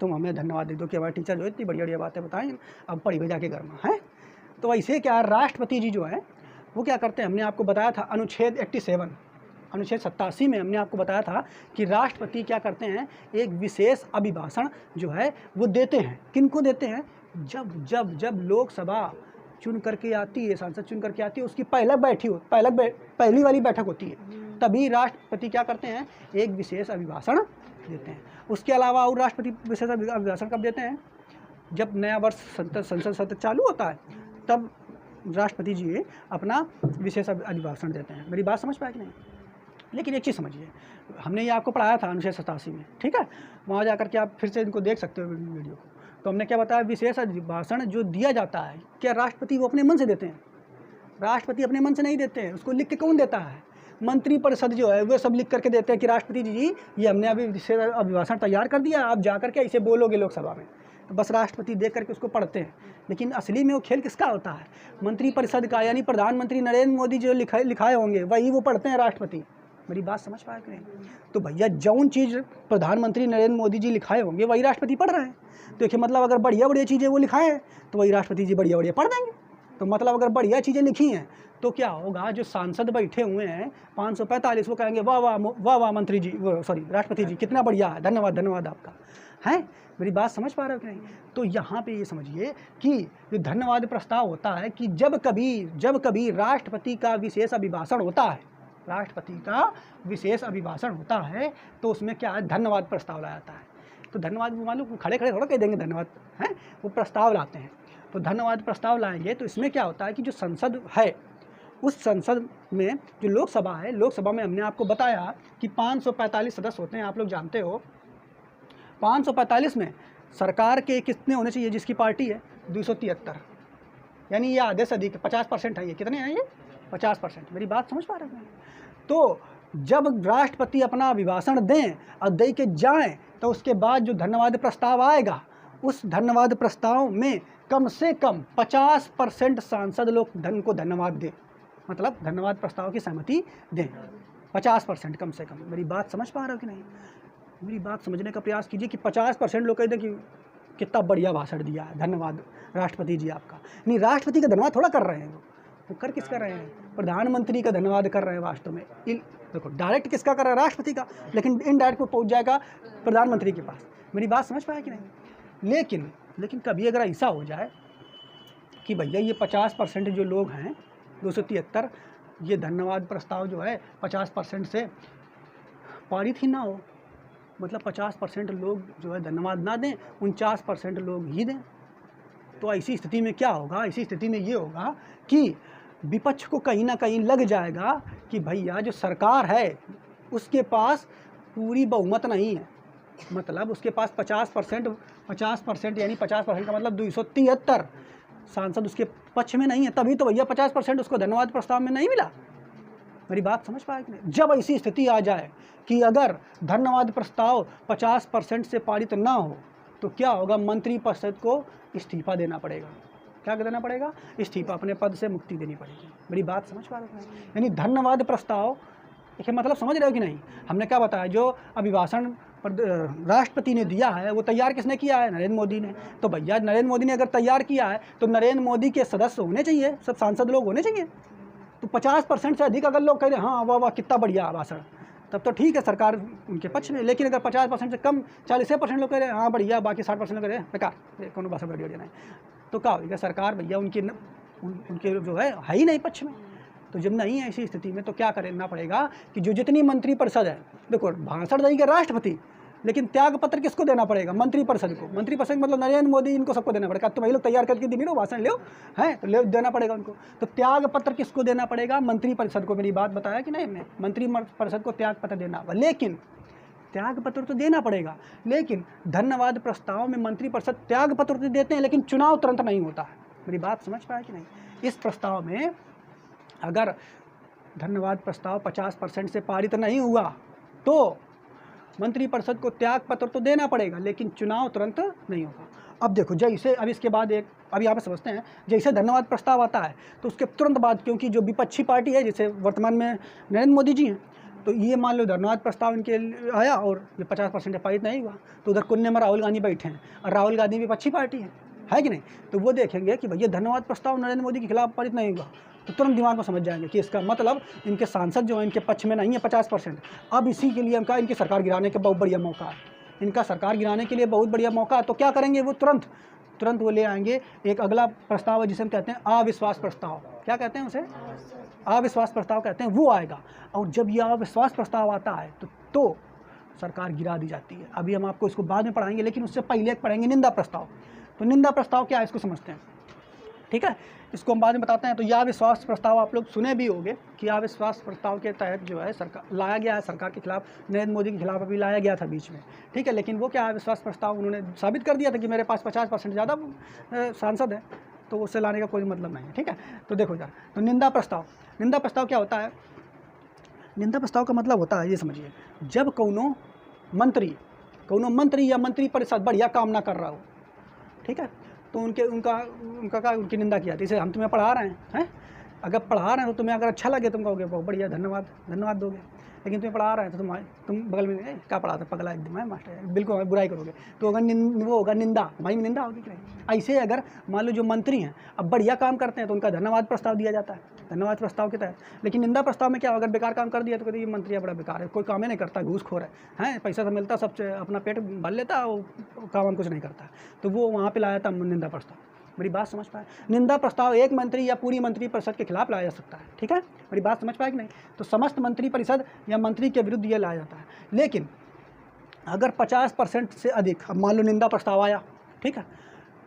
तुम हमें धन्यवाद दे दो कि हमारे टीचर जो इतनी बढ़िया बातें बताएं, अब पढ़ी हुई जाके घर में है। तो ऐसे क्या, राष्ट्रपति जी जो है वो क्या करते हैं, हमने आपको बताया था अनुच्छेद 87, अनुच्छेद 87 में हमने आपको बताया था कि राष्ट्रपति क्या करते हैं, एक विशेष अभिभाषण जो है वो देते हैं। किनको देते हैं? जब लोकसभा चुन करके आती है, सांसद चुन करके आती है, उसकी पहली वाली बैठक होती है, तभी राष्ट्रपति क्या करते हैं, एक विशेष अभिभाषण देते हैं। उसके अलावा और राष्ट्रपति विशेष अभिभाषण कब देते हैं? जब नया वर्ष संसद सत्र चालू होता है, तब राष्ट्रपति जी अपना विशेष अभिभाषण देते हैं। मेरी बात समझ पाए कि नहीं? लेकिन एक चीज़ समझिए, हमने ये आपको पढ़ाया था अनुच्छेद 87 में, ठीक है, वहाँ जाकर के आप फिर से इनको देख सकते हो वीडियो को। तो हमने क्या बताया, विशेष अभिभाषण जो दिया जाता है, क्या राष्ट्रपति वो अपने मन से देते हैं? राष्ट्रपति अपने मन से नहीं देते हैं, उसको लिख के कौन देता है? मंत्रिपरिषद जो है वो सब लिख करके देते हैं कि राष्ट्रपति जी ये हमने अभी विशेष अभिभाषण तैयार कर दिया, आप जा करके ऐसे बोलोगे लोकसभा में। तो बस राष्ट्रपति देख करके उसको पढ़ते हैं, लेकिन असली में वो खेल किसका होता है? मंत्रिपरिषद का, यानी प्रधानमंत्री नरेंद्र मोदी जो लिखाए होंगे वही वो पढ़ते हैं राष्ट्रपति। मेरी बात समझ पाए कि नहीं? तो भैया जौन चीज़ प्रधानमंत्री नरेंद्र मोदी जी लिखाए होंगे वही राष्ट्रपति पढ़ रहे हैं। तो देखिए मतलब अगर बढ़िया चीज़ें वो लिखाए हैं तो वही राष्ट्रपति जी बढ़िया पढ़ देंगे। तो मतलब अगर बढ़िया चीज़ें लिखी हैं तो क्या होगा, जो सांसद बैठे हुए हैं 545, वो कहेंगे वाह वाह मंत्री जी, राष्ट्रपति जी कितना बढ़िया है, धन्यवाद आपका है। मेरी बात समझ पा रहे हो कि नहीं? तो यहाँ पे ये समझिए कि जो धन्यवाद प्रस्ताव होता है कि जब कभी राष्ट्रपति का विशेष अभिभाषण होता है, होता है तो उसमें क्या है, धन्यवाद प्रस्ताव लाया जाता है। तो धन्यवाद मालूम खड़े थोड़ा कह देंगे धन्यवाद है, वो प्रस्ताव लाते हैं। तो धन्यवाद प्रस्ताव लाएंगे तो इसमें क्या होता है कि जो संसद है, उस संसद में जो लोकसभा है, लोकसभा में हमने आपको बताया कि 545 सदस्य होते हैं, आप लोग जानते हो। 545 में सरकार के कितने होने चाहिए, जिसकी पार्टी है 273, यानी ये आधे से अधिक 50% है। ये कितने हैं, ये 50%। मेरी बात समझ पा रहे हैं? तो जब राष्ट्रपति अपना अभिभाषण दें और दे के जाएं, तो उसके बाद जो धन्यवाद प्रस्ताव आएगा, उस धन्यवाद प्रस्ताव में कम से कम 50% सांसद लोग को धन्यवाद दें, मतलब धन्यवाद प्रस्ताव की सहमति दें 50% कम से कम। मेरी बात समझ पा रहे हो कि नहीं? मेरी बात समझने का प्रयास कीजिए कि 50% लोग कह दें कि कितना बढ़िया भाषण दिया है, धन्यवाद राष्ट्रपति जी आपका। नहीं, राष्ट्रपति का धन्यवाद थोड़ा कर रहे हैं वो कर किसका रहे हैं? प्रधानमंत्री का धन्यवाद कर रहे हैं वास्तव में। देखो, डायरेक्ट किसका कर रहा है? राष्ट्रपति का, लेकिन इनडायरेक्ट को पहुंच जाएगा प्रधानमंत्री के पास। मेरी बात समझ पाया कि नहीं? लेकिन कभी अगर ऐसा हो जाए कि भैया ये 50% जो लोग हैं 273, ये धन्यवाद प्रस्ताव जो है 50% से पारित ही ना हो, मतलब 50% लोग जो है धन्यवाद ना दें, 49% लोग ही दें, तो ऐसी स्थिति में क्या होगा? ऐसी स्थिति में ये होगा कि विपक्ष को कहीं ना कहीं लग जाएगा कि भैया जो सरकार है उसके पास पूरी बहुमत नहीं है, मतलब उसके पास 50% यानी 50% का मतलब 273 सांसद उसके पक्ष में नहीं है, तभी तो भैया 50% उसको धन्यवाद प्रस्ताव में नहीं मिला। मेरी बात समझ पाए कि नहीं? जब ऐसी स्थिति आ जाए कि अगर धन्यवाद प्रस्ताव 50% से पारित ना हो, तो क्या होगा? मंत्रिपरिषद को इस्तीफा देना पड़ेगा। क्या देना पड़ेगा? इस्तीफा, अपने पद से मुक्ति देनी पड़ेगी। मेरी बात समझ पा रहे हैं? यानी धन्यवाद प्रस्ताव, देखिए मतलब समझ रहे हो कि नहीं? हमने क्या बताया, जो अभिभाषण राष्ट्रपति ने दिया है वो तैयार किसने किया है? नरेंद्र मोदी ने। तो भैया नरेंद्र मोदी ने अगर तैयार किया है तो नरेंद्र मोदी के सदस्य होने चाहिए, सब सांसद लोग होने चाहिए। तो 50% से अधिक अगर लोग कह रहे हैं हाँ वाह वाह कितना बढ़िया भाषण, तब तो ठीक है, सरकार उनके पक्ष में। लेकिन अगर 50% से कम 40% लोग कह रहे हैं हाँ बढ़िया, बाकी 60% लोग कह रहे हैं बेकार, कौन भाषण बढ़िया नहीं, तो क्या होगा? सरकार भैया उनके जो है ही नहीं पक्ष में। तो जब नहीं है ऐसी स्थिति में तो क्या करना पड़ेगा कि जो जितनी मंत्रिपरिषद है, देखो भाषण देंगे राष्ट्रपति, लेकिन त्याग पत्र किसको देना पड़ेगा? मंत्रिपरिषद को। मंत्रिपरिषद मतलब नरेंद्र मोदी, इनको सबको देना पड़ेगा। तो भाई लोग तैयार करके दिन लो, भाषण लो, हैं तो ले देना पड़ेगा उनको। तो त्याग पत्र किसको देना पड़ेगा? मंत्रिपरिषद को। मेरी बात बताया कि नहीं? हमने मंत्रिपरिषद को त्याग पत्र देना होगा। लेकिन त्याग पत्र तो देना पड़ेगा, लेकिन धन्यवाद प्रस्ताव में मंत्रिपरिषद त्याग पत्र तो देते हैं, लेकिन चुनाव तुरंत नहीं होता है। मेरी बात समझ पाया कि नहीं? इस प्रस्ताव में अगर धन्यवाद प्रस्ताव 50% से पारित नहीं हुआ तो मंत्रिपरिषद को त्याग पत्र तो देना पड़ेगा, लेकिन चुनाव तुरंत नहीं होगा। अब देखो, जैसे अब इसके बाद अब यहाँ पे समझते हैं, जैसे धन्यवाद प्रस्ताव आता है तो उसके तुरंत बाद, क्योंकि जो विपक्षी पार्टी है जैसे वर्तमान में नरेंद्र मोदी जी हैं, तो ये मान लो धन्यवाद प्रस्ताव इनके आया और ये 50% पारित नहीं हुआ, तो उधर कुन्ने में राहुल गांधी बैठे हैं, और राहुल गांधी विपक्षी पार्टी है कि नहीं? तो वो देखेंगे कि भैया धन्यवाद प्रस्ताव नरेंद्र मोदी के खिलाफ पारित नहीं हुआ, तो तुरंत दिमाग में समझ जाएंगे कि इसका मतलब इनके सांसद जो हैं इनके पक्ष में नहीं है 50%। अब इसी के लिए इनका इनकी सरकार गिराने का बहुत बढ़िया मौका है, इनका सरकार गिराने के लिए बहुत बढ़िया मौका है। तो क्या करेंगे? वो तुरंत वो ले आएंगे एक अगला प्रस्ताव है जिसे हम कहते हैं अविश्वास प्रस्ताव। क्या कहते हैं उसे? अविश्वास प्रस्ताव कहते हैं। वो आएगा, और जब ये अविश्वास प्रस्ताव आता है तो सरकार गिरा दी जाती है। अभी हम आपको इसको बाद में पढ़ाएंगे, लेकिन उससे पहले पढ़ेंगे निंदा प्रस्ताव। तो निंदा प्रस्ताव क्या है इसको समझते हैं, ठीक है? इसको हम बाद में बताते हैं। तो यह अविश्वास प्रस्ताव आप लोग सुने भी होंगे कि अविश्वास प्रस्ताव के तहत जो है सरकार लाया गया है, सरकार के खिलाफ, नरेंद्र मोदी के खिलाफ अभी लाया गया था बीच में, ठीक है? लेकिन वो क्या अविश्वास प्रस्ताव उन्होंने साबित कर दिया था कि मेरे पास 50% ज़्यादा सांसद है, तो उससे लाने का कोई मतलब नहीं है, ठीक है? तो देखो इधर, तो निंदा प्रस्ताव क्या होता है? निंदा प्रस्ताव का मतलब होता है, ये समझिए, जब कोनो मंत्री या मंत्रिपरिषद बढ़िया काम ना कर रहा हो, ठीक है, तो उनकी निंदा की जाती है। जैसे हम तुम्हें पढ़ा रहे हैं, अगर पढ़ा रहे हैं तो तुम्हें अगर अच्छा लगे तुम कहोगे बहुत बढ़िया, धन्यवाद दोगे। लेकिन तुम्हें पढ़ा रहे हैं तो तुम बगल में क्या पढ़ाते, पगला एकदम है मास्टर, बिल्कुल बुराई करोगे, तो अगर वो होगा निंदा, हमारी निंदा होगी कि नहीं? ऐसे अगर मान लो जो मंत्री हैं अब बढ़िया काम करते हैं तो उनका धन्यवाद प्रस्ताव दिया जाता है, धन्यवाद प्रस्ताव के तहत। लेकिन निंदा प्रस्ताव में क्या, अगर बेकार काम कर दिया तो कहते ये मंत्री बड़ा बेकार है, कोई काम ही नहीं करता, घूसखोर है, पैसा तो मिलता, सब अपना पेट भर लेता, वो काम कुछ नहीं करता, तो वो वहाँ पर लाया था निंदा प्रस्ताव। मेरी बात समझ पाए? निंदा प्रस्ताव एक मंत्री या पूरी मंत्रिपरिषद के खिलाफ लाया जा सकता है, ठीक है? मेरी बात समझ पाए कि नहीं? तो समस्त मंत्रिपरिषद या मंत्री के विरुद्ध यह लाया जाता है। लेकिन अगर 50% से अधिक, अब मान लो निंदा प्रस्ताव आया, ठीक है,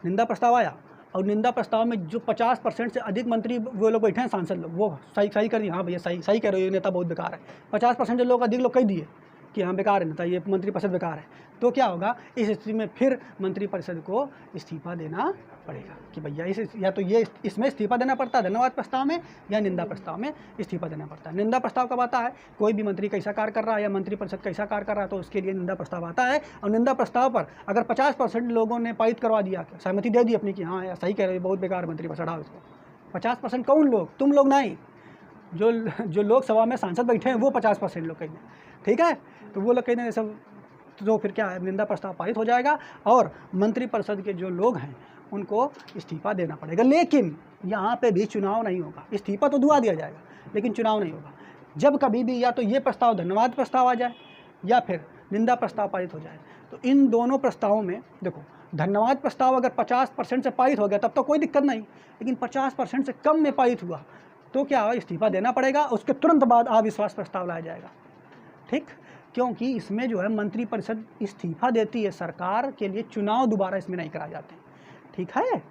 निंदा प्रस्ताव आया और निंदा प्रस्ताव में जो 50% से अधिक मंत्री वो लोग बैठे हैं, सांसद लोग, वो सही कर दिए, हाँ भैया सही कह रहे हो, ये नेता बहुत बेकार है। 50% लोग अधिक लोग कह दिए कि हाँ बेकार है नेता, ये मंत्रिपरिषद बेकार है। तो क्या होगा, इस स्थिति में फिर मंत्रिपरिषद को इस्तीफा देना पड़ेगा कि भैया या तो ये इसमें इस्तीफा देना पड़ता है धन्यवाद प्रस्ताव में, या निंदा प्रस्ताव में इस्तीफा देना पड़ता है। निंदा प्रस्ताव कब आता है, कोई भी मंत्री कैसा कार्य कर रहा है या मंत्रिपरिषद कैसा कार्य कर रहा है, तो उसके लिए निंदा प्रस्ताव आता है। और निंदा प्रस्ताव पर अगर 50% लोगों ने पारित करवा दिया, सहमति दे दी अपनी कि हाँ यार सही कह रहे हो, बहुत बेकार मंत्रिपरिषद, आओ इसको। 50% कौन लोग, तुम लोग नहीं, जो लोकसभा में सांसद बैठे हैं वो 50% लोग कहेंगे, ठीक है। तो वो लोग कहेंगे सब, तो फिर क्या है, निंदा प्रस्ताव पारित हो जाएगा और मंत्रिपरिषद के जो लोग हैं उनको इस्तीफा देना पड़ेगा। लेकिन यहाँ पे भी चुनाव नहीं होगा, इस्तीफा तो दुआ दिया जाएगा लेकिन चुनाव नहीं होगा। जब कभी भी या तो ये प्रस्ताव धन्यवाद प्रस्ताव आ जाए या फिर निंदा प्रस्ताव पारित हो जाए, तो इन दोनों प्रस्तावों में देखो, धन्यवाद प्रस्ताव अगर 50% से पारित हो गया तब तो कोई दिक्कत नहीं, लेकिन 50% से कम में पारित हुआ तो क्या इस्तीफा देना पड़ेगा, उसके तुरंत बाद अविश्वास प्रस्ताव लाया जाएगा, ठीक। क्योंकि इसमें जो है मंत्रिपरिषद इस्तीफा देती है, सरकार के लिए चुनाव दोबारा इसमें नहीं कराए जाते, ठीक है।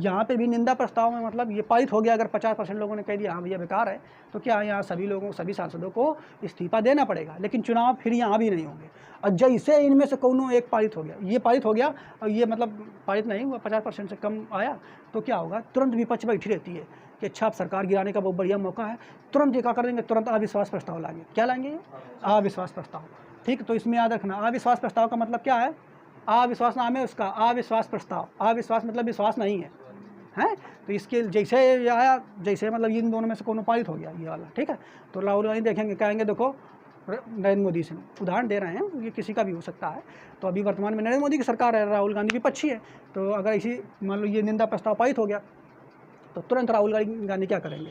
यहाँ पे भी निंदा प्रस्ताव में मतलब ये पारित हो गया, अगर 50% लोगों ने कह दिया हाँ भैया बेकार है, तो क्या यहाँ सभी सांसदों को इस्तीफा देना पड़ेगा, लेकिन चुनाव फिर यहाँ भी नहीं होंगे। और जैसे इनमें से कोनो एक पारित हो गया, ये पारित हो गया और ये मतलब पारित नहीं हुआ, 50% से कम आया, तो क्या होगा, तुरंत विपक्ष बैठी रहती है कि अच्छा अब सरकार गिराने का बहुत बढ़िया मौका है, तुरंत ये क्या कर देंगे, तुरंत अविश्वास प्रस्ताव लाएंगे। क्या लाएंगे, अविश्वास प्रस्ताव, ठीक। तो इसमें याद रखना, अविश्वास प्रस्ताव का मतलब क्या है, अविश्वास नाम है उसका, अविश्वास प्रस्ताव, अविश्वास मतलब विश्वास नहीं है, हैं। तो इसके जैसे आया, जैसे मतलब इन दोनों में से कोनो पारित हो गया ये वाला, ठीक है, तो राहुल गांधी देखेंगे, कहेंगे देखो नरेंद्र मोदी से उदाहरण दे रहे हैं, ये किसी का भी हो सकता है। तो अभी वर्तमान में नरेंद्र मोदी की सरकार है, राहुल गांधी विपक्षी है, तो अगर इसी मान लो ये निंदा प्रस्ताव पारित हो गया तो तुरंत राहुल गांधी क्या करेंगे,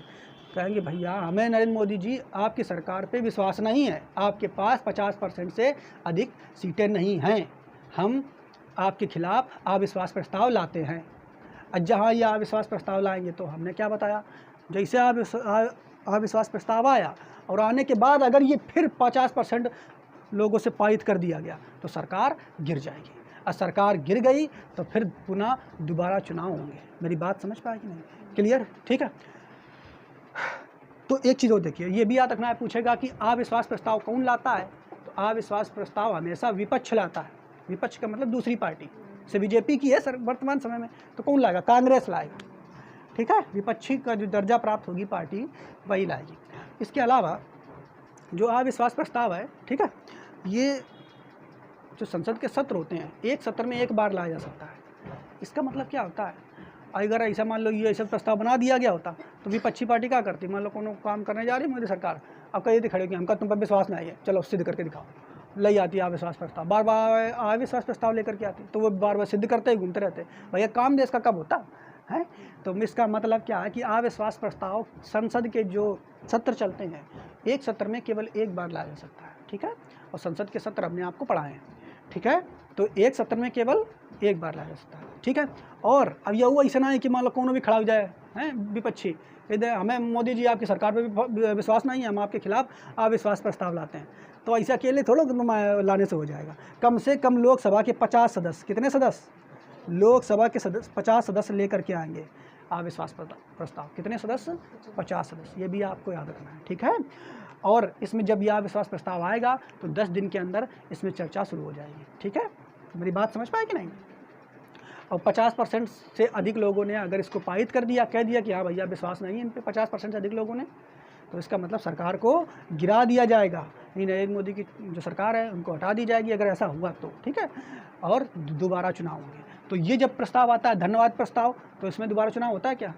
कहेंगे भैया हमें नरेंद्र मोदी जी आपकी सरकार पे विश्वास नहीं है, आपके पास 50% से अधिक सीटें नहीं हैं, हम आपके खिलाफ अविश्वास प्रस्ताव लाते हैं। जहाँ ये अविश्वास प्रस्ताव लाएंगे तो हमने क्या बताया, जैसे अविश्वास प्रस्ताव आया और आने के बाद अगर ये फिर 50% लोगों से पारित कर दिया गया तो सरकार गिर जाएगी, और सरकार गिर गई तो फिर पुनः दोबारा चुनाव होंगे। मेरी बात समझ पाए कि नहीं, क्लियर, ठीक है। तो एक चीज़ और देखिए, ये भी याद रखना है, पूछेगा कि अविश्वास प्रस्ताव कौन लाता है, तो अविश्वास प्रस्ताव हमेशा विपक्ष लाता है। विपक्ष का मतलब दूसरी पार्टी, से बीजेपी की है सर वर्तमान समय में, तो कौन लाएगा, कांग्रेस लाएगा, ठीक है। विपक्षी का जो दर्जा प्राप्त होगी पार्टी वही लाएगी। इसके अलावा जो अविश्वास प्रस्ताव है, ठीक है, ये जो संसद के सत्र होते हैं, एक सत्र में एक बार लाया जा सकता है। इसका मतलब क्या होता है, अगर ऐसा मान लो ये ऐसा प्रस्ताव बना दिया गया होता तो विपक्षी पार्टी क्या करती, मान लो कोनो काम करने जा रही है मोदी सरकार, अब कह देती खड़े कि हमका तुम पर विश्वास नहीं है, चलो सिद्ध करके दिखाओ, लई आती है अविश्वास प्रस्ताव, बार बार अविश्वास प्रस्ताव लेकर के आती, तो वो बार बार सिद्ध करते ही घूमते रहते, भैया काम देश का कब होता है। तो इसका मतलब क्या है कि अविश्वास प्रस्ताव संसद के जो सत्र चलते हैं, एक सत्र में केवल एक बार लाया जा सकता है, ठीक है। और संसद के सत्र अपने आप को पढ़ाए हैं, ठीक है, तो एक सत्र में केवल एक बार लाया जा सकता है, ठीक है। और अब यह हुआ ऐसा ना है कि मान लो कोनो भी खड़ा हो जाए हैं विपक्षी, हमें मोदी जी आपकी सरकार पर भी विश्वास नहीं है, हम आपके खिलाफ अविश्वास प्रस्ताव लाते हैं, तो ऐसा अकेले थोड़ा लाने से हो जाएगा। कम से कम लोकसभा के 50 सदस्य, कितने सदस्य, लोकसभा के सदस्य 50 सदस्य लेकर के आएंगे अविश्वास प्रस्ताव, कितने सदस्य, 50 सदस्य, ये भी आपको याद रखना है, ठीक है। और इसमें जब यह अविश्वास प्रस्ताव आएगा तो 10 दिन के अंदर इसमें चर्चा शुरू हो जाएगी, ठीक है। मेरी बात समझ पाए कि नहीं। और 50% से अधिक लोगों ने अगर इसको पारित कर दिया, कह दिया कि हाँ भैया विश्वास नहीं है इन पे, 50% से अधिक लोगों ने, तो इसका मतलब सरकार को गिरा दिया जाएगा, नरेंद्र मोदी की जो सरकार है उनको हटा दी जाएगी अगर ऐसा हुआ तो, ठीक है। और दोबारा चुनाव होंगे। तो ये जब प्रस्ताव आता है धन्यवाद प्रस्ताव, तो इसमें दोबारा चुनाव होता है क्या,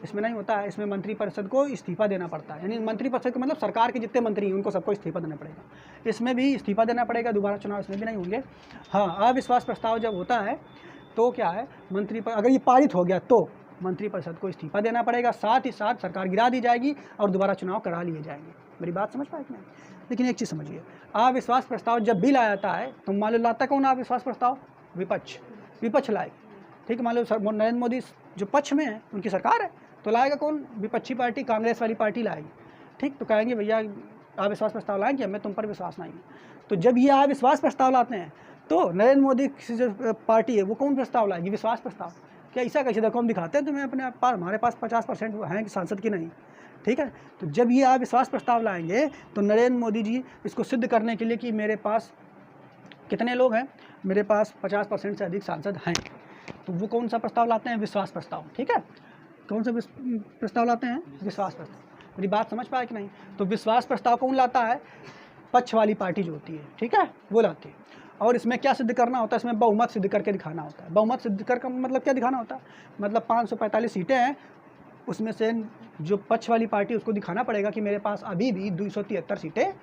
इसमें नहीं होता है, इसमें मंत्रिपरिषद को इस्तीफा देना पड़ता है, यानी मंत्रिपरिषद का मतलब सरकार के जितने मंत्री हैं उनको सबको इस्तीफा देना पड़ेगा, इसमें भी इस्तीफा देना पड़ेगा, दोबारा चुनाव इसमें भी नहीं होंगे। हाँ, अविश्वास प्रस्ताव जब होता है तो क्या है, अगर ये पारित हो गया तो मंत्रिपरिषद को इस्तीफा देना पड़ेगा, साथ ही साथ सरकार गिरा दी जाएगी और दोबारा चुनाव करा लिए जाएंगे। मेरी बात समझ पाए कि नहीं। लेकिन एक चीज़ समझिए, अविश्वास प्रस्ताव जब भी लाया जाता है तो मान लो लाता कौन अविश्वास प्रस्ताव, विपक्ष लाएगी, ठीक है। मान लो नरेंद्र मोदी जो पक्ष में है उनकी सरकार है, तो लाएगा कौन, विपक्षी पार्टी, कांग्रेस वाली पार्टी लाएगी, ठीक। तो कहेंगे भैया अविश्वास प्रस्ताव लाएंगे, हमें तुम पर विश्वास नहीं है। तो जब ये अविश्वास प्रस्ताव लाते हैं तो नरेंद्र मोदी की जो पार्टी है वो कौन प्रस्ताव लाएगी, विश्वास प्रस्ताव, क्या ऐसा कैसे, देखो हम दिखाते हैं तुम्हें अपने पास, हमारे पास 50% हैं कि सांसद की नहीं, ठीक है। तो जब ये अविश्वास प्रस्ताव लाएंगे तो नरेंद्र मोदी जी इसको सिद्ध करने के लिए कि मेरे पास कितने लोग हैं, मेरे पास 50% से अधिक सांसद हैं, तो वो कौन सा प्रस्ताव लाते हैं, विश्वास प्रस्ताव, ठीक है। कौन सा प्रस्ताव लाते हैं, विश्वास प्रस्ताव। मेरी बात समझ पाए कि नहीं। तो विश्वास प्रस्ताव कौन लाता है, पक्ष वाली पार्टी जो होती है, ठीक है, वो लाती है। और इसमें क्या सिद्ध करना होता है, इसमें बहुमत सिद्ध करके दिखाना होता है। बहुमत सिद्ध कर मतलब क्या दिखाना होता है, मतलब 545 सीटें हैं, उसमें से जो पक्ष वाली पार्टी उसको दिखाना पड़ेगा कि मेरे पास अभी भी 273 सीटें हैं,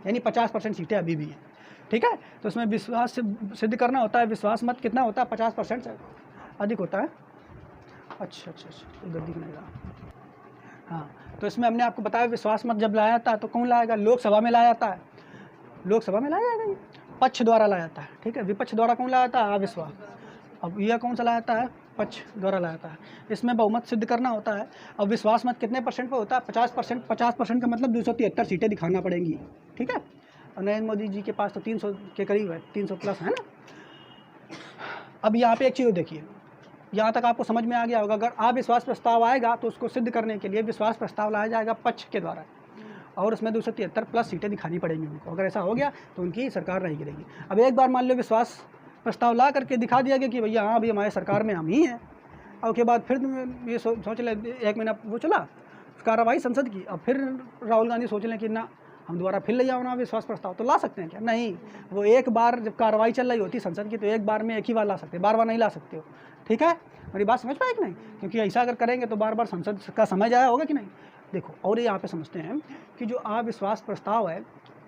यानी 50% सीटें अभी भी हैं, ठीक है। तो इसमें विश्वास सिद्ध करना होता है। विश्वास मत कितना होता है, 50% से अधिक होता है। अच्छा, इधर दिख नहीं रहा। हाँ, तो इसमें हमने आपको बताया विश्वास मत जब लाया जाता है तो कौन लाएगा, लोकसभा में लाया जाता है, लोकसभा में लाया जाएगा, पक्ष द्वारा लाया जाता है, ठीक है। विपक्ष द्वारा कौन लाया जाता है, अविश्वास। अब यह कौन सा लाया जाता है, पक्ष द्वारा लाया जाता है। इसमें बहुमत सिद्ध करना होता है। अब विश्वास मत कितने परसेंट पर होता है, 50%। 50% का मतलब 273 सीटें दिखाना पड़ेंगी, ठीक है। और नरेंद्र मोदी जी के पास तो 300 के करीब है, 300 प्लस है ना। अब यहाँ पे एक चीज़ देखिए, यहाँ तक आपको समझ में आ गया होगा। अगर अविश्वास प्रस्ताव आएगा तो उसको सिद्ध करने के लिए विश्वास प्रस्ताव लाया जाएगा पक्ष के द्वारा, और उसमें 273 प्लस सीटें दिखानी पड़ेंगी उनको। अगर ऐसा हो गया तो उनकी सरकार नहीं गिरेगी। अब एक बार मान लो विश्वास प्रस्ताव ला करके दिखा दिया गया कि भैया हाँ अभी हमारे सरकार में हम ही हैं, और उसके बाद फिर ये सोच लें, 1 महीना वो चला कार्रवाई संसद की, अब फिर राहुल गांधी सोच लें कि ना हम दोबारा फिर ले आओ ना विश्वास प्रस्ताव, तो ला सकते हैं क्या, नहीं। वो एक बार जब कार्रवाई चल रही होती संसद की तो एक बार में एक ही बार ला सकते, बार बार नहीं ला सकते हो, ठीक है। मेरी बात समझ पाए कि नहीं, क्योंकि ऐसा अगर करेंगे तो बार बार संसद का समय जाया होगा कि नहीं। देखो, और यहाँ पे समझते हैं कि जो अविश्वास प्रस्ताव है,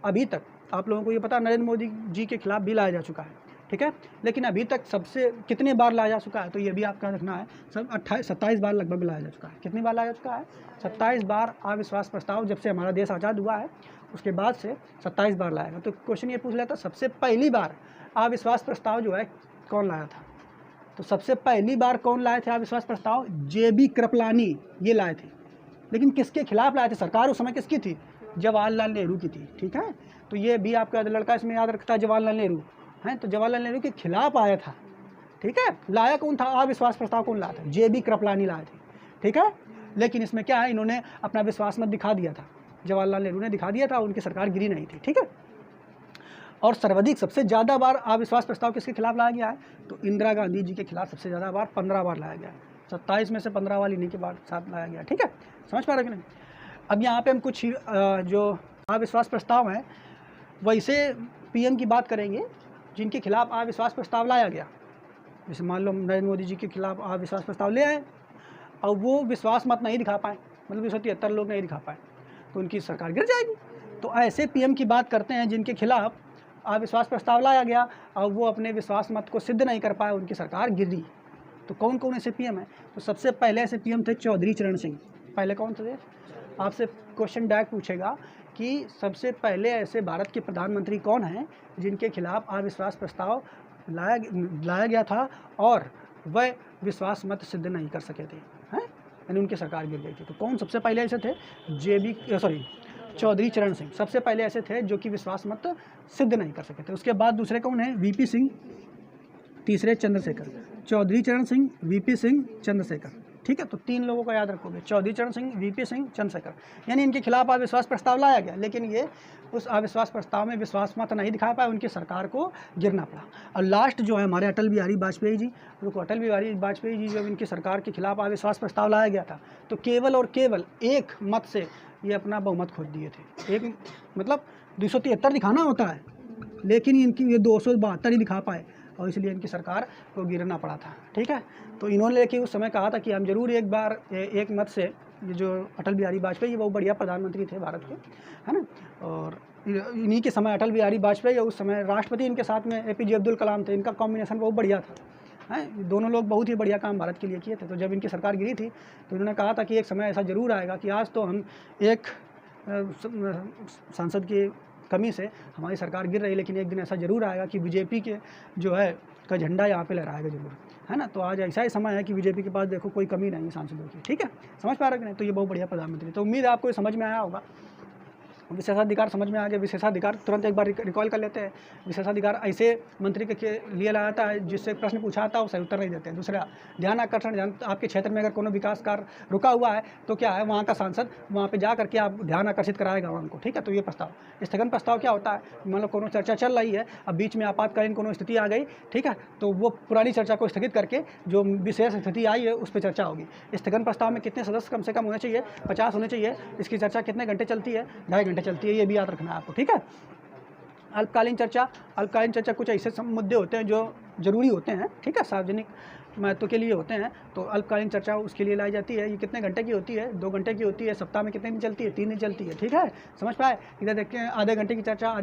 अभी तक आप लोगों को ये पता नरेंद्र मोदी जी के खिलाफ भी लाया जा चुका है, ठीक है। लेकिन अभी तक सबसे कितने बार लाया जा चुका है, तो ये भी आपका रखना है, सब 27 बार लगभग लाया जा चुका है। कितनी बार लाया जा चुका है, 27 बार अविश्वास प्रस्ताव। जब से हमारा देश आज़ाद हुआ है उसके बाद से 27 बार लाएगा। तो क्वेश्चन ये पूछ लेता, सबसे पहली बार अविश्वास प्रस्ताव जो है कौन लाया था, तो सबसे पहली बार कौन लाए थे अविश्वास प्रस्ताव, JB कृपलानी ये लाए थे। लेकिन किसके खिलाफ लाए थे, सरकार उस समय किसकी थी, जवाहरलाल नेहरू की थी, ठीक है। तो ये भी आपका लड़का इसमें याद रखता है, जवाहरलाल नेहरू हैं, तो जवाहरलाल नेहरू के खिलाफ आया था, ठीक है। लाया कौन था अविश्वास प्रस्ताव, कौन लाया था, JB कृपलानी लाए थे, ठीक है। लेकिन इसमें क्या है, इन्होंने अपना विश्वास मत दिखा दिया था, जवाहरलाल नेहरू ने दिखा दिया था, उनकी सरकार गिरी नहीं थी, ठीक है। और सर्वाधिक सबसे ज़्यादा बार अविश्वास प्रस्ताव किसके खिलाफ लाया गया है, तो इंदिरा गांधी जी के खिलाफ सबसे ज़्यादा बार 15 बार लाया गया है। 27 में से 15 वाली इन्हीं के बाद साथ लाया गया, ठीक है। समझ पा रहे कि नहीं। अब यहाँ पे हम कुछ जो अविश्वास प्रस्ताव हैं वैसे PM की बात करेंगे जिनके खिलाफ अविश्वास प्रस्ताव लाया गया। जैसे मान लो नरेंद्र मोदी जी के खिलाफ अविश्वास प्रस्ताव ले आए और वो विश्वास मत नहीं दिखा पाए, मतलब 273 लोग नहीं दिखा पाए, तो उनकी सरकार गिर जाएगी। तो ऐसे PM की बात करते हैं जिनके खिलाफ अविश्वास प्रस्ताव लाया गया और वो अपने विश्वास मत को सिद्ध नहीं कर पाए, उनकी सरकार गिरी। तो कौन कौन ऐसे PM हैं, तो सबसे पहले ऐसे PM थे चौधरी चरण सिंह। पहले कौन थे, आपसे क्वेश्चन डायरेक्ट पूछेगा कि सबसे पहले ऐसे भारत के प्रधानमंत्री कौन हैं जिनके खिलाफ अविश्वास प्रस्ताव लाया गया था और वह विश्वास मत सिद्ध नहीं कर सके थे, हैं, यानी उनकी सरकार गिर गई थी। तो कौन सबसे पहले ऐसे थे, चौधरी चरण सिंह सबसे पहले ऐसे थे जो कि विश्वास मत सिद्ध नहीं कर सके थे। उसके बाद दूसरे कौन है, VP सिंह, तीसरे चंद्रशेखर। चौधरी चरण सिंह, VP सिंह, चंद्रशेखर, ठीक है। तो 3 लोगों को याद रखोगे, चौधरी चरण सिंह, VP सिंह, चंद्रशेखर, यानी इनके खिलाफ अविश्वास प्रस्ताव लाया गया, लेकिन ये उस अविश्वास प्रस्ताव में विश्वास मत नहीं दिखा पाए, उनकी सरकार को गिरना पड़ा। और लास्ट जो है हमारे अटल बिहारी वाजपेयी जी, अटल बिहारी वाजपेयी जी जब इनकी सरकार के खिलाफ अविश्वास प्रस्ताव लाया गया था तो केवल और केवल एक मत से ये अपना बहुमत खो दिए थे। एक मतलब 273 दिखाना होता है, लेकिन इनकी ये 272 ही दिखा पाए और इसलिए इनकी सरकार को गिरना पड़ा था, ठीक है। तो इन्होंने लेके उस समय कहा था कि हम जरूर एक बार एक मत से, जो अटल बिहारी वाजपेयी वो बढ़िया प्रधानमंत्री थे भारत के, है ना। और इन्हीं के समय अटल बिहारी वाजपेयी और उस समय राष्ट्रपति इनके साथ में APJ अब्दुल कलाम थे, इनका कॉम्बिनेशन बहुत बढ़िया था, हैं। दोनों लोग बहुत ही बढ़िया काम भारत के लिए किए थे। तो जब इनकी सरकार गिरी थी तो इन्होंने कहा था कि एक समय ऐसा ज़रूर आएगा कि आज तो हम एक सांसद की कमी से हमारी सरकार गिर रही, लेकिन एक दिन ऐसा ज़रूर आएगा कि BJP के जो है का झंडा यहाँ पे लहराएगा जरूर, है ना। तो आज ऐसा ही समय है कि BJP के पास देखो कोई कमी नहीं है सांसदों की, ठीक है। समझ पा रहे कि नहीं। तो ये बहुत बढ़िया प्रधानमंत्री, तो उम्मीद है आपको ये समझ में आया होगा। विशेषाधिकार समझ में आ गया। विशेषाधिकार तुरंत एक बार रिकॉल कर लेते हैं। विशेषाधिकार ऐसे मंत्री के लिए लाया जाता है जिससे प्रश्न पूछा आता है वो सही उत्तर नहीं देते हैं। दूसरा, ध्यान आकर्षण, ध्यान आपके क्षेत्र में अगर कोनो विकास कार्य रुका हुआ है तो क्या है, वहाँ का सांसद वहाँ पे जा करके आप ध्यान आकर्षित कराएगा उनको, ठीक है। तो ये प्रस्ताव। स्थगन प्रस्ताव क्या होता है, मान लो कोनो चर्चा चल रही है, अब बीच में आपातकालीन कोनो स्थिति आ गई, ठीक है, तो वो पुरानी चर्चा को स्थगित करके जो विशेष स्थिति आई है उस पर चर्चा होगी। स्थगन प्रस्ताव में कितने सदस्य कम से कम होने चाहिए, 50 होने चाहिए। इसकी चर्चा कितने घंटे चलती है, 2.5 घंटे चलती है, ये भी याद रखना है आपको, ठीक है। अल्पकालीन चर्चा कुछ ऐसे मुद्दे होते हैं जो जरूरी होते हैं, ठीक है, सार्वजनिक महत्व के लिए होते हैं, तो अल्पकालीन चर्चा उसके लिए लाई जाती है। ये कितने घंटे की होती है, 2 घंटे की होती है। सप्ताह में कितने दिन चलती है, 3 दिन चलती है, ठीक है, समझ पाए। इधर देखते हैं आधे घंटे की चर्चा,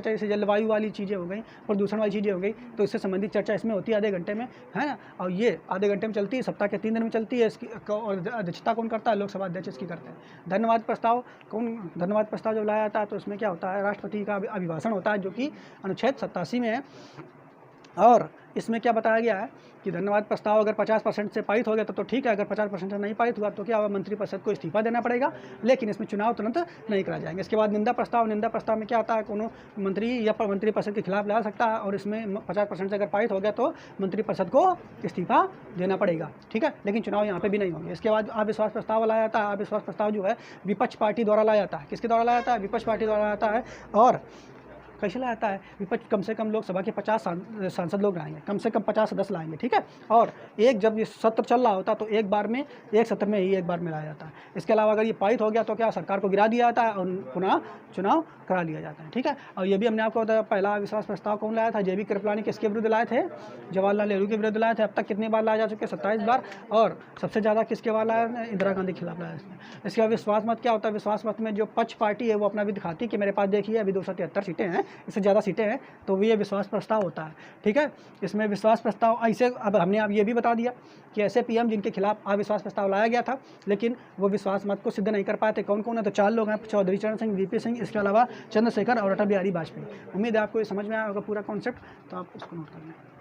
जैसे जलवायु वाली चीज़ें हो गई, प्रदूषण वाली चीज़ें हो गई, तो इससे संबंधित चर्चा इसमें होती है आधे घंटे में, है ना। और ये आधे घंटे में चलती है, सप्ताह के 3 दिन में चलती है। इसकी और अध्यक्षता कौन करता है, लोकसभा अध्यक्ष इसकी करते हैं। धन्यवाद प्रस्ताव जब लाया जाता है तो उसमें क्या होता है, राष्ट्रपति का अभिभाषण होता है जो कि अनुच्छेद 87 में है। और इसमें क्या बताया गया है कि धन्यवाद प्रस्ताव अगर 50% से पारित हो गया तो ठीक है, अगर 50% से नहीं पारित हुआ तो क्या होगा, मंत्रिपरिषद को इस्तीफा देना पड़ेगा, लेकिन इसमें चुनाव तुरंत नहीं कराए जाएंगे। इसके बाद निंदा प्रस्ताव में क्या आता है, कोनो मंत्री या मंत्रिपरिषद के खिलाफ ला सकता है, और इसमें 50% से अगर पारित हो गया तो मंत्रिपरिषद को इस्तीफा देना पड़ेगा, ठीक है, लेकिन चुनाव यहाँ पर भी नहीं होंगे। इसके बाद अविश्वास प्रस्ताव लाया जाता है। अविश्वास प्रस्ताव जो है विपक्ष पार्टी द्वारा लाया जाता है। किसके द्वारा लाया जाता है, विपक्ष पार्टी द्वारा लाया जाता है। और कैसे लाता है, विपक्ष कम से कम लोकसभा के 50 सांसद लोग लाएंगे, कम से कम 50 सदस्य लाएंगे, ठीक है। और जब ये सत्र चल रहा होता तो एक सत्र में ही एक बार में लाया जाता है। इसके अलावा अगर ये पारित हो गया तो क्या, सरकार को गिरा दिया जाता है और पुनः चुनाव करा लिया जाता है, ठीक है। और ये भी हमने आपको बताया, पहला विश्वास प्रस्ताव कौन लाया था, JB कृपलानी किसके विरुद्ध लाए थे, जवाहरलाल नेहरू के विरुद्ध लाए थे। अब तक कितनी बार लाया जा चुके, 27 बार, और सबसे ज़्यादा किसके बार लाया, इंदिरा गांधी के खिलाफ लाया इसमें। इसके बाद विश्वास मत क्या होता है, विश्वास मत में जो पक्ष पार्टी है वो अपना भी दिखाती है कि मेरे पास देखिए अभी 273 सीटें हैं, इससे ज़्यादा सीटें हैं, तो ये विश्वास प्रस्ताव होता है, ठीक है। इसमें विश्वास प्रस्ताव ऐसे, अब हमने अब ये भी बता दिया कि ऐसे PM जिनके खिलाफ अविश्वास प्रस्ताव लाया गया था लेकिन वो विश्वास मत को सिद्ध नहीं कर पाए थे, कौन कौन है, तो 4 लोग हैं, चौधरी चरण सिंह, VP सिंह, इसके अलावा चंद्रशेखर और अटल बिहारी वाजपेयी। उम्मीद है आपको ये समझ में आया होगा पूरा कॉन्सेप्ट, तो आप उसको नोट कर लें।